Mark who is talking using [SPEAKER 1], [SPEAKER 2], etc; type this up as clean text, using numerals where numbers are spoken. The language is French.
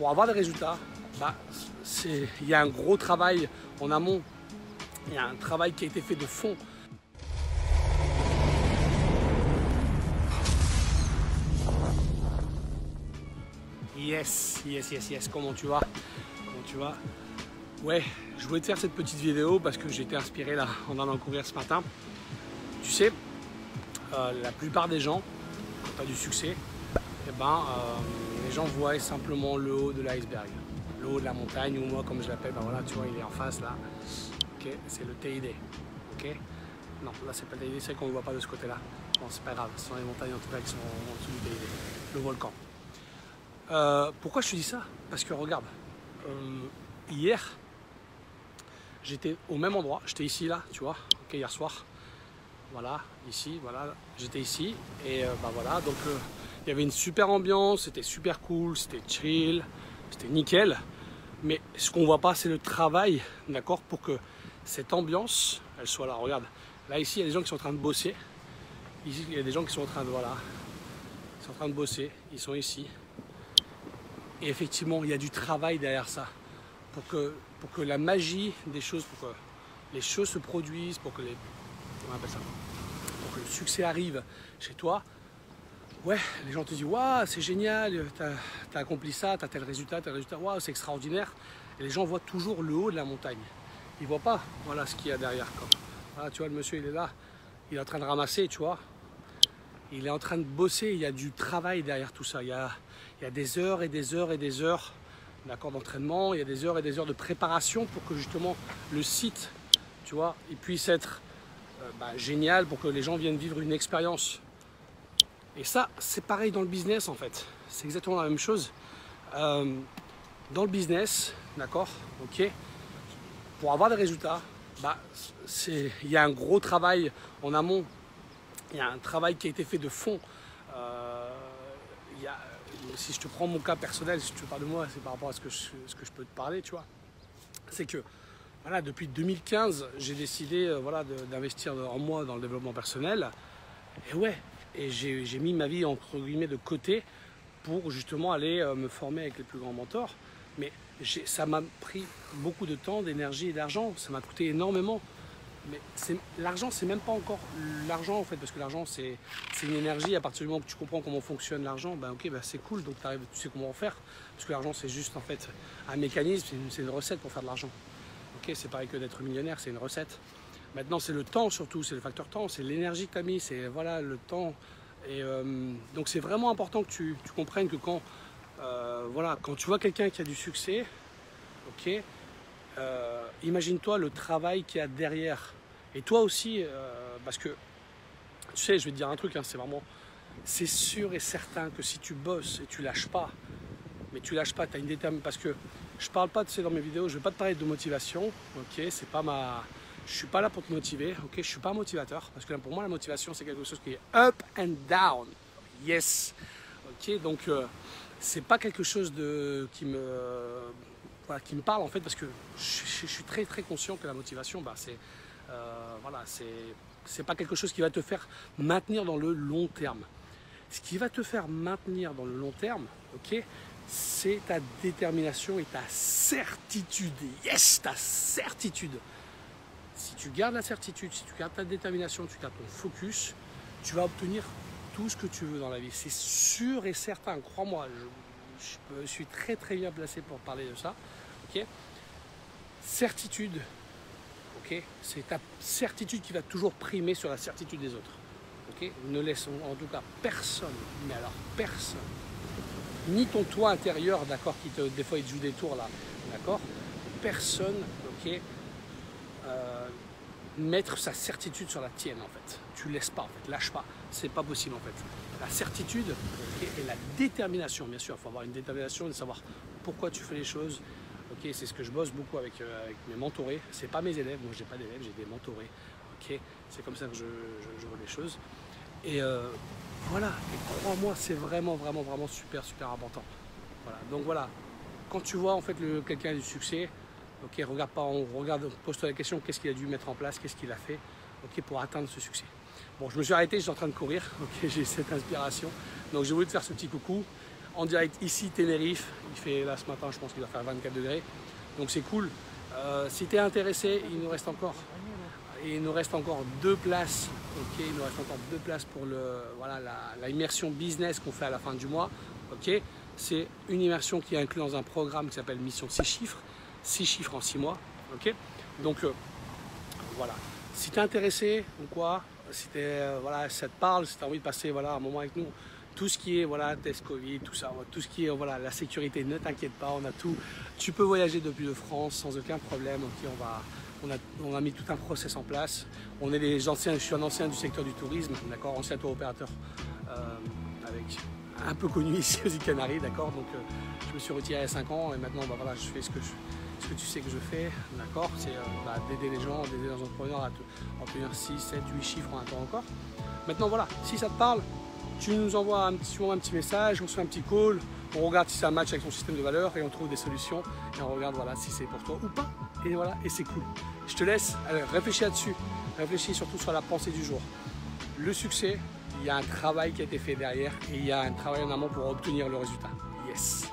[SPEAKER 1] pour avoir des résultats, il y a un gros travail en amont, il y a un travail qui a été fait de fond. Yes, comment tu vas? Ouais, je voulais te faire cette petite vidéo parce que j'ai été inspiré là en allant courir ce matin. Tu sais, la plupart des gens, quand tu as du succès, les gens voient simplement le haut de l'iceberg, le haut de la montagne, ou moi comme je l'appelle, voilà, tu vois, il est en face là. Ok, c'est le TID. Ok, non, là c'est pas le TID, c'est qu'on ne le voit pas de ce côté-là. Bon, c'est pas grave, ce sont les montagnes en tout cas qui sont en dessous du TID, le volcan. Pourquoi je te dis ça? Parce que regarde, hier, j'étais au même endroit, j'étais ici là, tu vois, ok, hier soir, voilà, ici, voilà, j'étais ici, et voilà, donc il y avait une super ambiance, c'était super cool, c'était chill, c'était nickel, mais ce qu'on voit pas, c'est le travail, d'accord, pour que cette ambiance, elle soit là. Regarde, là ici, il y a des gens qui sont en train de bosser, ici, il y a des gens qui sont en train de, voilà, ils sont en train de bosser, ils sont ici, et effectivement, il y a du travail derrière ça, pour que la magie des choses, pour que les choses se produisent, pour que on appelle ça, pour que le succès arrive chez toi. Ouais, les gens te disent waouh, c'est génial, t'as accompli ça, t'as tel résultat, waouh, c'est extraordinaire. Et les gens voient toujours le haut de la montagne. Ils voient pas, voilà, ce qu'il y a derrière. Voilà, tu vois, le monsieur, il est là, il est en train de ramasser, tu vois. Il est en train de bosser, il y a du travail derrière tout ça. Il y a des heures et des heures et des heures, d'accord, d'entraînement, il y a des heures et des heures de préparation pour que justement le site, tu vois, il puisse être génial, pour que les gens viennent vivre une expérience. Et ça, c'est pareil dans le business en fait. C'est exactement la même chose. Dans le business, d'accord, ok, pour avoir des résultats, il y a un gros travail en amont. Il y a un travail qui a été fait de fond. Si je te prends mon cas personnel, si tu parles de moi, c'est par rapport à ce que je peux te parler, tu vois. C'est que voilà, depuis 2015, j'ai décidé voilà, d'investir en moi dans le développement personnel. Et ouais, et j'ai mis ma vie entre guillemets de côté pour justement aller me former avec les plus grands mentors. Mais ça m'a pris beaucoup de temps, d'énergie et d'argent. Ça m'a coûté énormément. Mais l'argent, c'est même pas encore l'argent en fait, parce que l'argent c'est une énergie. À partir du moment que tu comprends comment fonctionne l'argent, c'est cool, donc tu sais comment en faire. Parce que l'argent c'est juste en fait un mécanisme, c'est une recette pour faire de l'argent. Ok, c'est pareil que d'être millionnaire, c'est une recette. Maintenant c'est le temps surtout, c'est le facteur temps, c'est l'énergie que tu as mis, c'est voilà, le temps. Et donc c'est vraiment important que tu comprennes que quand tu vois quelqu'un qui a du succès, ok, imagine-toi le travail qu'il y a derrière. Et toi aussi, parce que, tu sais, je vais te dire un truc, hein, c'est sûr et certain que si tu bosses et tu lâches pas, mais tu lâches pas, tu as une détermination, parce que je parle pas, tu sais, dans mes vidéos, je vais pas te parler de motivation, ok, c'est pas je suis pas là pour te motiver, ok, je suis pas un motivateur, parce que pour moi la motivation c'est quelque chose qui est up and down, yes, ok, donc c'est pas quelque chose qui me parle en fait, parce que je suis très très conscient que la motivation, c'est pas quelque chose qui va te faire maintenir dans le long terme. Ce qui va te faire maintenir dans le long terme, ok, c'est ta détermination et ta certitude. Yes, ta certitude. Si tu gardes la certitude, si tu gardes ta détermination, tu gardes ton focus, tu vas obtenir tout ce que tu veux dans la vie. C'est sûr et certain, crois-moi, je suis très très bien placé pour parler de ça. Okay. Certitude, okay, c'est ta certitude qui va toujours primer sur la certitude des autres. Okay. Ne laissons en tout cas personne, mais alors personne, ni ton toi intérieur, d'accord, des fois il te joue des tours là, d'accord, personne, ok, mettre sa certitude sur la tienne en fait. Tu laisses pas en fait, lâche pas, c'est pas possible en fait. La certitude, okay, et la détermination, bien sûr, il faut avoir une détermination de savoir pourquoi tu fais les choses. Okay, c'est ce que je bosse beaucoup avec mes mentorés. C'est pas mes élèves, moi j'ai pas d'élèves, j'ai des mentorés. Okay, c'est comme ça que je vois les choses. Et voilà, et crois-moi, c'est vraiment super important. Voilà, donc voilà, quand tu vois en fait quelqu'un du succès, ok, pose-toi la question, qu'est-ce qu'il a dû mettre en place, qu'est-ce qu'il a fait, ok, pour atteindre ce succès. Bon, je me suis arrêté, je suis en train de courir, ok, j'ai cette inspiration, donc j'ai voulu te faire ce petit coucou. en direct ici, Tenerife. Il fait là ce matin, je pense qu'il va faire 24 degrés. Donc c'est cool. Si tu es intéressé, il nous reste encore 2 places. Ok, il nous reste encore 2 places pour la immersion business qu'on fait à la fin du mois. Ok, c'est une immersion qui est inclue dans un programme qui s'appelle Mission 6 chiffres. 6 chiffres en 6 mois. Ok, donc voilà. Si tu es intéressé ou quoi, si ça te parle, si tu as envie de passer un moment avec nous, tout ce qui est test Covid, tout ça, tout ce qui est la sécurité, ne t'inquiète pas, on a tout. Tu peux voyager depuis de France sans aucun problème. Ok, on a mis tout un process en place. On est des anciens, je suis un ancien du secteur du tourisme, d'accord, ancien tour opérateur avec un peu connu ici aux îles Canaries, d'accord. Donc je me suis retiré il y a 5 ans et maintenant je fais ce que tu sais que je fais, d'accord, c'est d'aider les gens, d'aider les entrepreneurs à obtenir 6, 7, 8 chiffres en un temps encore. Maintenant voilà, si ça te parle, tu nous envoies un petit message, on se fait un petit call, on regarde si ça match avec ton système de valeurs et on trouve des solutions et on regarde si c'est pour toi ou pas. Et c'est cool. Je te laisse, allez, réfléchis là-dessus, réfléchis surtout sur la pensée du jour. Le succès, il y a un travail qui a été fait derrière et il y a un travail en amont pour obtenir le résultat. Yes!